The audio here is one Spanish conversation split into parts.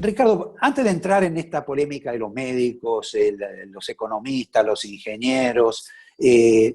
Ricardo, antes de entrar en esta polémica de los médicos, los economistas, los ingenieros, eh,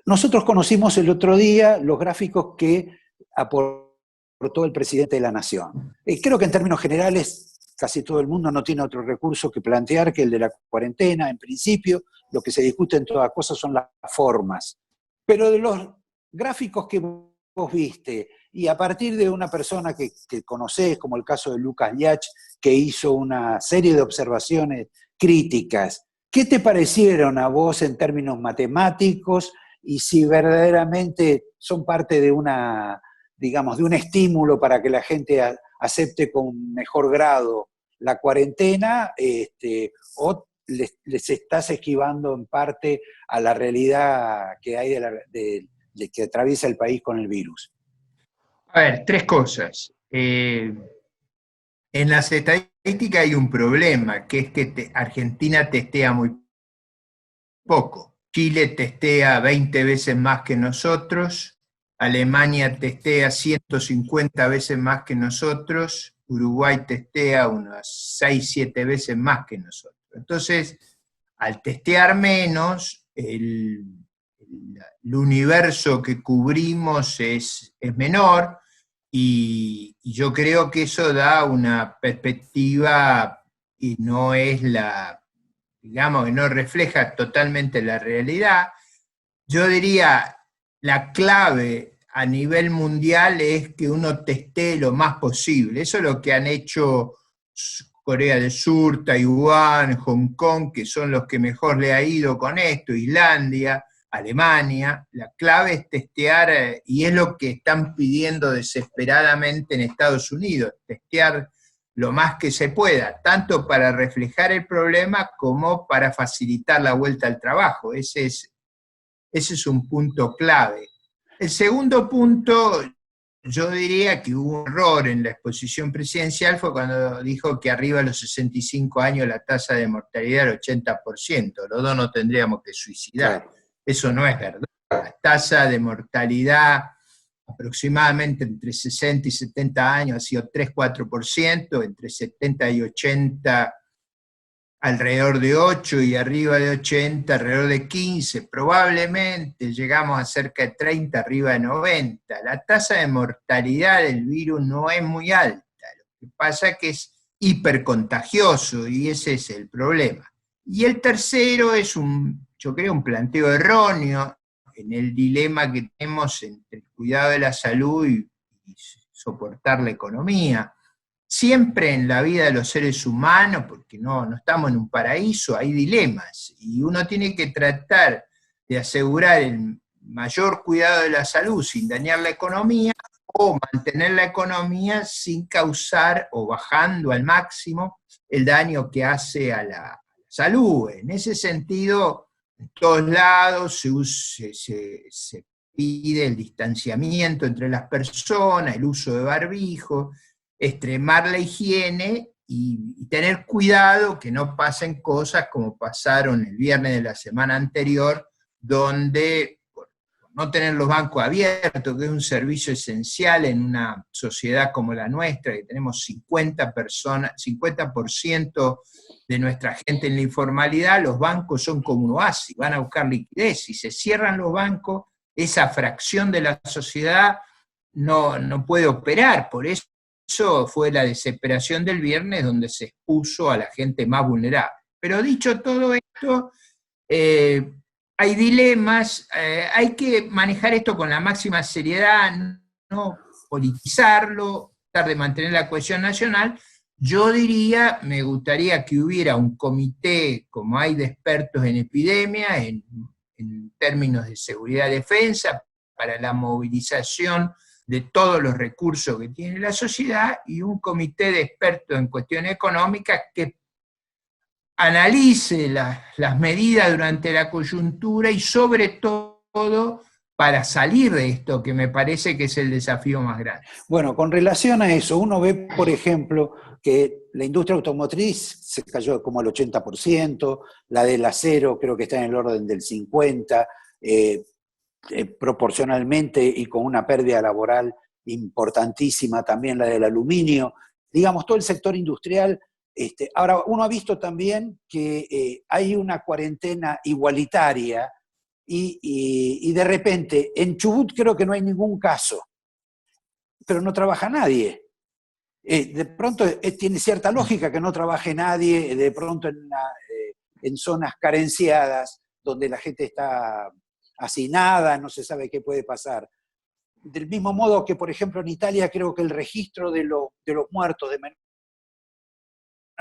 nosotros conocimos el otro día los gráficos que aportó el presidente de la Nación. Creo que en términos generales casi todo el mundo no tiene otro recurso que plantear que el de la cuarentena. En principio, lo que se discute en todas cosas son las formas. Pero de los gráficos que vos viste, y a partir de una persona que conocés, como el caso de Lucas Liach, que hizo una serie de observaciones críticas, ¿qué te parecieron a vos en términos matemáticos y si verdaderamente son parte de una, digamos, de un estímulo para que la gente acepte con mejor grado la cuarentena, o les estás esquivando en parte a la realidad que hay de que atraviesa el país con el virus? A ver, tres cosas. En las estadísticas hay un problema, que es que Argentina testea muy poco. Chile testea 20 veces más que nosotros, Alemania testea 150 veces más que nosotros, Uruguay testea unas 6, 7 veces más que nosotros. Entonces, al testear menos, el universo que cubrimos es menor, y yo creo que eso da una perspectiva y no es digamos que no refleja totalmente la realidad. Yo diría, la clave a nivel mundial es que uno testee lo más posible. Eso es lo que han hecho Corea del Sur, Taiwán, Hong Kong, que son los que mejor le ha ido con esto, Islandia, Alemania. La clave es testear, y es lo que están pidiendo desesperadamente en Estados Unidos, testear lo más que se pueda, tanto para reflejar el problema como para facilitar la vuelta al trabajo. Ese es un punto clave. El segundo punto, yo diría que hubo un error en la exposición presidencial, fue cuando dijo que arriba de los 65 años la tasa de mortalidad era el 80%, los dos no tendríamos que suicidar. Claro. Eso no es verdad. La tasa de mortalidad aproximadamente entre 60 y 70 años ha sido 3-4%, entre 70 y 80 alrededor de 8 y arriba de 80 alrededor de 15, probablemente llegamos a cerca de 30, arriba de 90. La tasa de mortalidad del virus no es muy alta, lo que pasa es que es hipercontagioso y ese es el problema. Y el tercero es yo creo, un planteo erróneo en el dilema que tenemos entre el cuidado de la salud y soportar la economía. Siempre en la vida de los seres humanos, porque no estamos en un paraíso, hay dilemas, y uno tiene que tratar de asegurar el mayor cuidado de la salud sin dañar la economía, o mantener la economía sin causar o bajando al máximo el daño que hace a la salud. En ese sentido, en todos lados se pide el distanciamiento entre las personas, el uso de barbijo, extremar la higiene y tener cuidado que no pasen cosas como pasaron el viernes de la semana anterior, donde por no tener los bancos abiertos, que es un servicio esencial en una sociedad como la nuestra, que tenemos 50% de nuestra gente en la informalidad, los bancos son como un oasis, van a buscar liquidez. Si se cierran los bancos, esa fracción de la sociedad no puede operar. Por eso fue la desesperación del viernes, donde se expuso a la gente más vulnerable. Pero dicho todo esto, hay dilemas, hay que manejar esto con la máxima seriedad, no politizarlo, tratar de mantener la cohesión nacional. Yo diría, me gustaría que hubiera un comité, como hay de expertos en epidemia, en términos de seguridad y defensa, para la movilización de todos los recursos que tiene la sociedad, y un comité de expertos en cuestiones económicas que analice las medidas durante la coyuntura y sobre todo para salir de esto, que me parece que es el desafío más grande. Bueno, con relación a eso, uno ve, por ejemplo, que la industria automotriz se cayó como al 80%, la del acero creo que está en el orden del 50%, proporcionalmente y con una pérdida laboral importantísima también la del aluminio. digamos, todo el sector industrial. Ahora, uno ha visto también que hay una cuarentena igualitaria y de repente en Chubut creo que no hay ningún caso, pero no trabaja nadie. De pronto tiene cierta lógica que no trabaje nadie, de pronto en zonas carenciadas, donde la gente está hacinada, no se sabe qué puede pasar. Del mismo modo que, por ejemplo, en Italia creo que el registro de los muertos de menores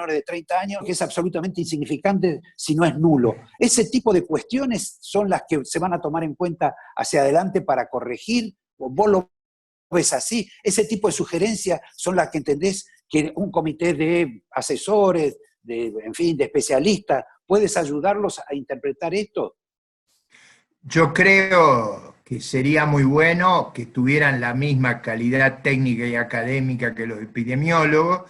de 30 años que es absolutamente insignificante, si no es nulo. Ese tipo de cuestiones son las que se van a tomar en cuenta hacia adelante para corregir, o vos lo ves así, ese tipo de sugerencias son las que entendés que un comité de asesores, en fin, de especialistas, ¿puedes ayudarlos a interpretar esto? Yo creo que sería muy bueno que tuvieran la misma calidad técnica y académica que los epidemiólogos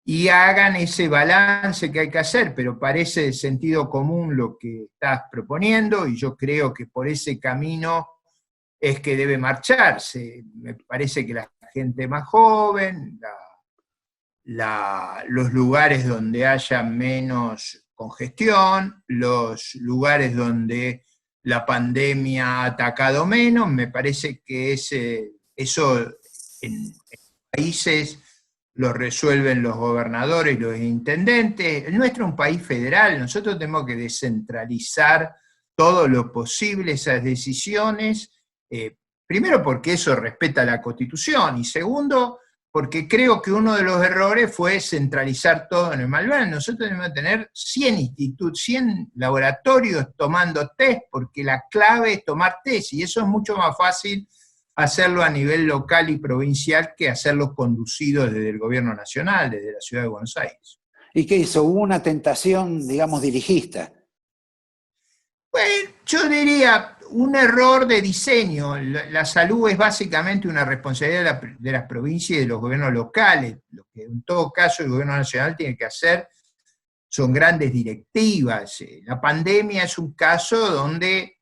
y hagan ese balance que hay que hacer, pero parece de sentido común lo que estás proponiendo y yo creo que por ese camino es que debe marcharse. Me parece que la gente más joven, los lugares donde haya menos congestión, los lugares donde la pandemia ha atacado menos, me parece que eso en países lo resuelven los gobernadores y los intendentes. El nuestro es un país federal, nosotros tenemos que descentralizar todo lo posible esas decisiones, primero porque eso respeta la Constitución, y segundo, porque creo que uno de los errores fue centralizar todo en el Malbrán. Nosotros debemos tener 100 institutos, 100 laboratorios tomando test, porque la clave es tomar test, y eso es mucho más fácil hacerlo a nivel local y provincial que hacerlo conducido desde el gobierno nacional, desde la ciudad de Buenos Aires. ¿Y qué hizo? Hubo una tentación, digamos, dirigista. Bueno, yo diría un error de diseño. La salud es básicamente una responsabilidad de las provincias y de los gobiernos locales. Lo que en todo caso el gobierno nacional tiene que hacer son grandes directivas. La pandemia es un caso donde,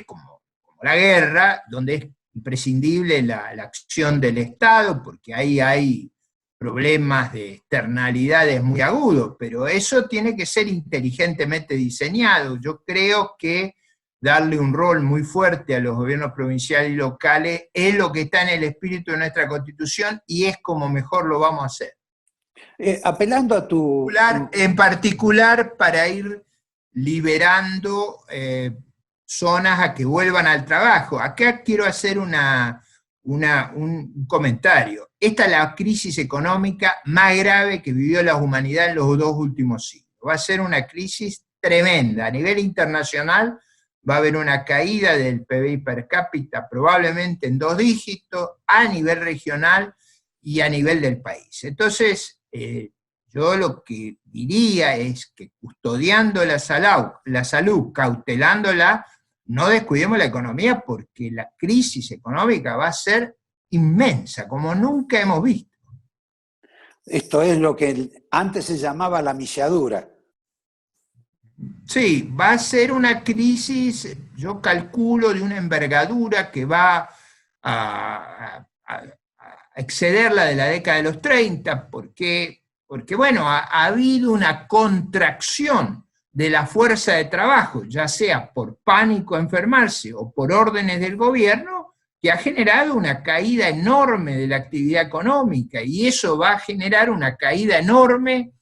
como la guerra, donde es imprescindible la acción del Estado, porque ahí hay problemas de externalidades muy agudos, pero eso tiene que ser inteligentemente diseñado. Yo creo que darle un rol muy fuerte a los gobiernos provinciales y locales es lo que está en el espíritu de nuestra Constitución y es como mejor lo vamos a hacer. Apelando a tu... En particular para ir liberando zonas a que vuelvan al trabajo. Acá quiero hacer un comentario. Esta es la crisis económica más grave que vivió la humanidad en los 2 últimos siglos. Va a ser una crisis tremenda. A nivel internacional va a haber una caída del PBI per cápita probablemente en 2 dígitos, a nivel regional y a nivel del país. Entonces, yo lo que diría es que custodiando la salud, cautelándola, no descuidemos la economía porque la crisis económica va a ser inmensa, como nunca hemos visto. Esto es lo que antes se llamaba la milladura. Sí, va a ser una crisis, yo calculo, de una envergadura que va a exceder la de la década de los 30, porque bueno, ha habido una contracción de la fuerza de trabajo, ya sea por pánico a enfermarse o por órdenes del gobierno, que ha generado una caída enorme de la actividad económica, y eso va a generar una caída enorme.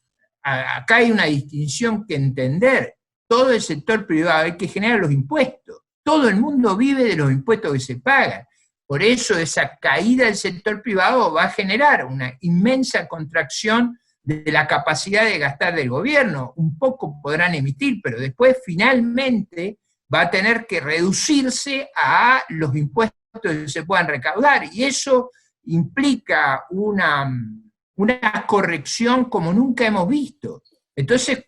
Acá hay una distinción que entender. Todo el sector privado hay que generar los impuestos. Todo el mundo vive de los impuestos que se pagan. Por eso esa caída del sector privado va a generar una inmensa contracción de la capacidad de gastar del gobierno. Un poco podrán emitir, pero después finalmente va a tener que reducirse a los impuestos que se puedan recaudar, y eso implica una corrección como nunca hemos visto. Entonces,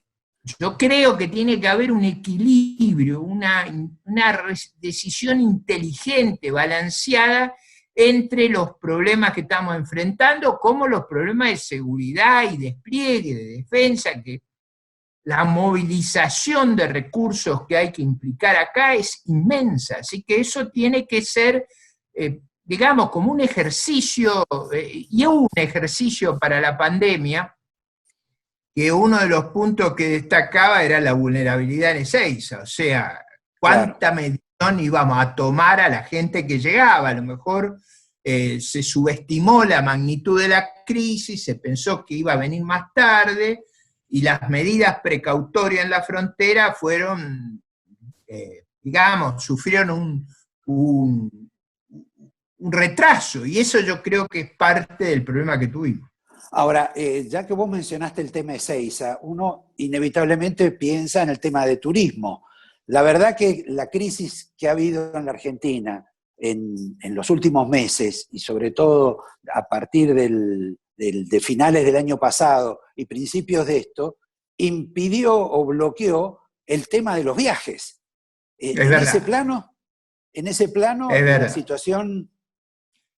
yo creo que tiene que haber un equilibrio, una decisión inteligente, balanceada, entre los problemas que estamos enfrentando, como los problemas de seguridad y despliegue, de defensa, que la movilización de recursos que hay que implicar acá es inmensa, así que eso tiene que ser digamos, como un ejercicio, y un ejercicio para la pandemia, que uno de los puntos que destacaba era la vulnerabilidad en Ezeiza, o sea, cuánta medición íbamos a tomar a la gente que llegaba. A lo mejor se subestimó la magnitud de la crisis, se pensó que iba a venir más tarde, y las medidas precautorias en la frontera fueron, digamos, sufrieron un retraso, y eso yo creo que es parte del problema que tuvimos. Ahora, ya que vos mencionaste el tema de Ezeiza, uno inevitablemente piensa en el tema de turismo. La verdad que la crisis que ha habido en la Argentina en los últimos meses, y sobre todo a partir de finales del año pasado y principios de esto, impidió o bloqueó el tema de los viajes. Es En verdad. en ese plano Es la verdad. situación...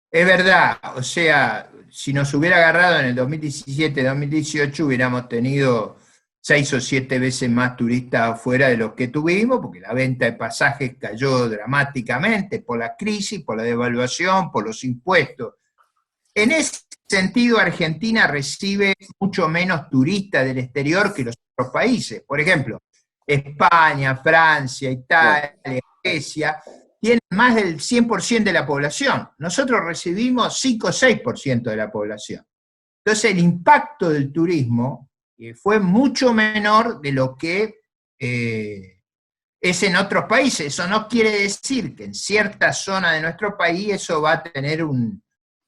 Es verdad, o sea, si nos hubiera agarrado en el 2017-2018 hubiéramos tenido 6 o 7 veces más turistas afuera de los que tuvimos, porque la venta de pasajes cayó dramáticamente por la crisis, por la devaluación, por los impuestos. En ese sentido, Argentina recibe mucho menos turistas del exterior que los otros países. Por ejemplo, España, Francia, Italia, Grecia, tienen más del 100% de la población. Nosotros recibimos 5 o 6% de la población. Entonces el impacto del turismo fue mucho menor de lo que es en otros países. Eso no quiere decir que en cierta zona de nuestro país eso va a tener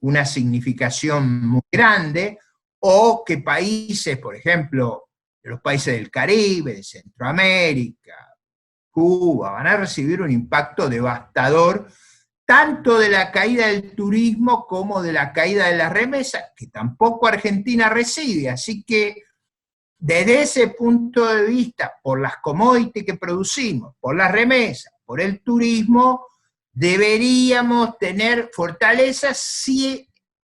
una significación muy grande, o que países, por ejemplo, los países del Caribe, de Centroamérica, Cuba, van a recibir un impacto devastador, tanto de la caída del turismo como de la caída de las remesas, que tampoco Argentina recibe. Así que desde ese punto de vista, por las commodities que producimos, por las remesas, por el turismo, deberíamos tener fortalezas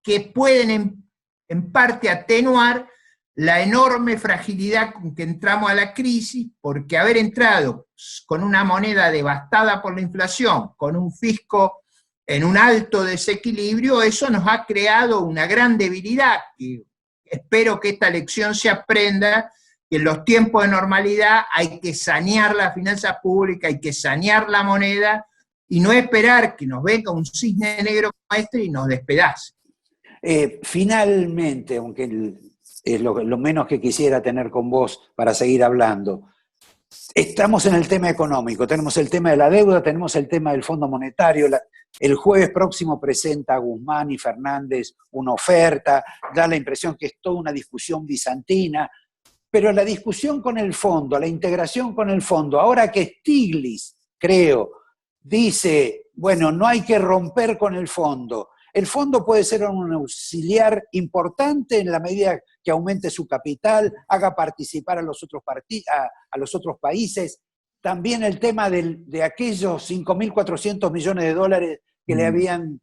que pueden en parte atenuar la enorme fragilidad con que entramos a la crisis, porque haber entrado con una moneda devastada por la inflación, con un fisco en un alto desequilibrio, eso nos ha creado una gran debilidad, y espero que esta lección se aprenda, que en los tiempos de normalidad hay que sanear la finanza pública, hay que sanear la moneda, y no esperar que nos venga un cisne negro como este y nos despedace. Finalmente, aunque es lo menos que quisiera tener con vos para seguir hablando, estamos en el tema económico, tenemos el tema de la deuda, tenemos el tema del Fondo Monetario. El jueves próximo presenta Guzmán y Fernández una oferta, da la impresión que es toda una discusión bizantina, pero la discusión con el fondo, la integración con el fondo, ahora que Stiglitz, creo, dice, bueno, no hay que romper con el fondo puede ser un auxiliar importante en la medida que aumente su capital, haga participar a los otros países. También el tema de aquellos 5.400 millones de dólares que le habían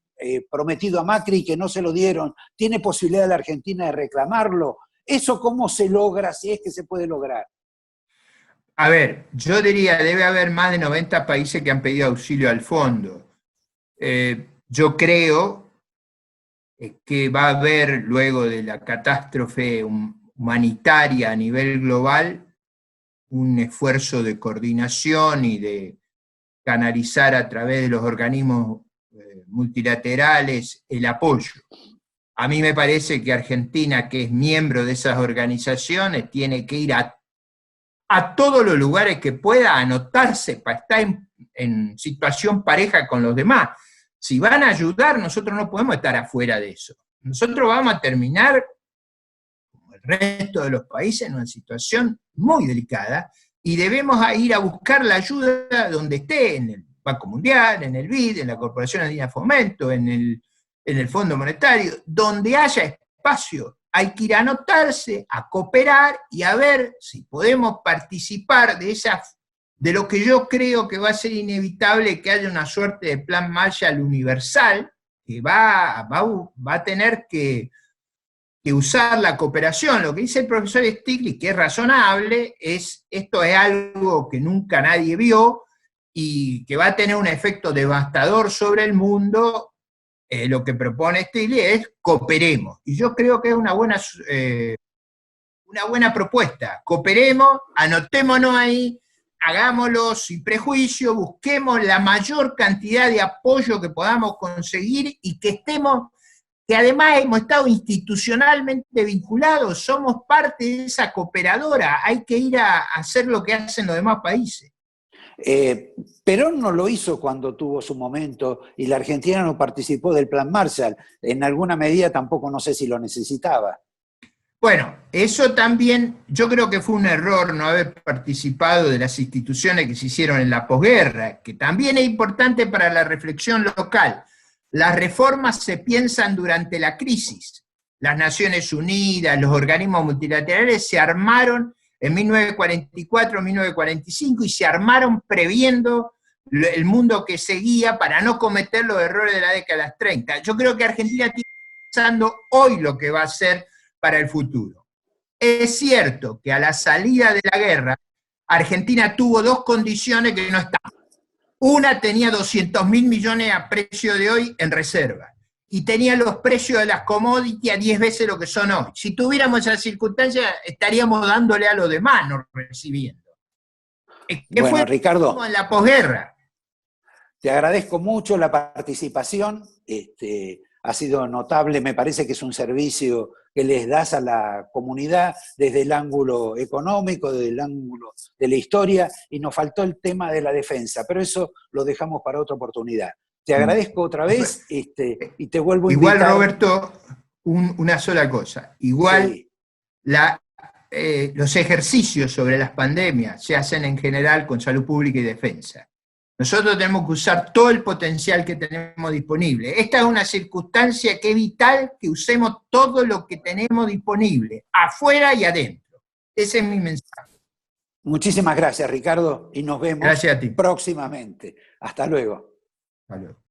prometido a Macri y que no se lo dieron, ¿tiene posibilidad la Argentina de reclamarlo? ¿Eso cómo se logra, si es que se puede lograr? A ver, yo diría, debe haber más de 90 países que han pedido auxilio al fondo. Yo creo que va a haber, luego de la catástrofe humanitaria a nivel global, un esfuerzo de coordinación y de canalizar a través de los organismos multilaterales el apoyo. A mí me parece que Argentina, que es miembro de esas organizaciones, tiene que ir a todos los lugares que pueda, anotarse para estar en situación pareja con los demás. Si van a ayudar, nosotros no podemos estar afuera de eso. Nosotros vamos a terminar, como el resto de los países, en una situación muy delicada, y debemos ir a buscar la ayuda donde esté, en el Banco Mundial, en el BID, en la Corporación Andina de Fomento, en el Fondo Monetario, donde haya espacio. Hay que ir a anotarse, a cooperar y a ver si podemos participar de lo que yo creo que va a ser inevitable, que haya una suerte de plan Marshall universal, que va a tener que usar la cooperación. Lo que dice el profesor Stiglitz, que es razonable, esto es algo que nunca nadie vio y que va a tener un efecto devastador sobre el mundo lo que propone Stiglitz es cooperemos. Y yo creo que es una buena propuesta. Cooperemos, anotémonos ahí, hagámoslo sin prejuicio, busquemos la mayor cantidad de apoyo que podamos conseguir y que además hemos estado institucionalmente vinculados, somos parte de esa cooperadora, hay que ir a hacer lo que hacen los demás países. Perón no lo hizo cuando tuvo su momento y la Argentina no participó del Plan Marshall. En alguna medida tampoco no sé si lo necesitaba. Bueno, eso también, yo creo que fue un error no haber participado de las instituciones que se hicieron en la posguerra, que también es importante para la reflexión local. Las reformas se piensan durante la crisis. Las Naciones Unidas, los organismos multilaterales se armaron en 1944, 1945 y se armaron previendo el mundo que seguía para no cometer los errores de la década de las 30. Yo creo que Argentina está pensando hoy lo que va a hacer para el futuro. Es cierto que a la salida de la guerra, Argentina tuvo dos condiciones que no estaban. Una tenía 200.000 millones a precio de hoy en reserva, y tenía los precios de las commodities a 10 veces lo que son hoy. Si tuviéramos esas circunstancias, estaríamos dándole a los demás, no recibiendo. ¿Qué bueno, fue Ricardo, en la posguerra? te agradezco mucho la participación. Ha sido notable, me parece que es un servicio que les das a la comunidad desde el ángulo económico, desde el ángulo de la historia, y nos faltó el tema de la defensa, pero eso lo dejamos para otra oportunidad. Te agradezco otra vez y te vuelvo a invitar. Igual, Roberto, una sola cosa. Igual sí. Los ejercicios sobre las pandemias se hacen en general con salud pública y defensa. Nosotros tenemos que usar todo el potencial que tenemos disponible. Esta es una circunstancia que es vital que usemos todo lo que tenemos disponible, afuera y adentro. Ese es mi mensaje. Muchísimas gracias, Ricardo, y nos vemos próximamente. Hasta luego. Hasta luego.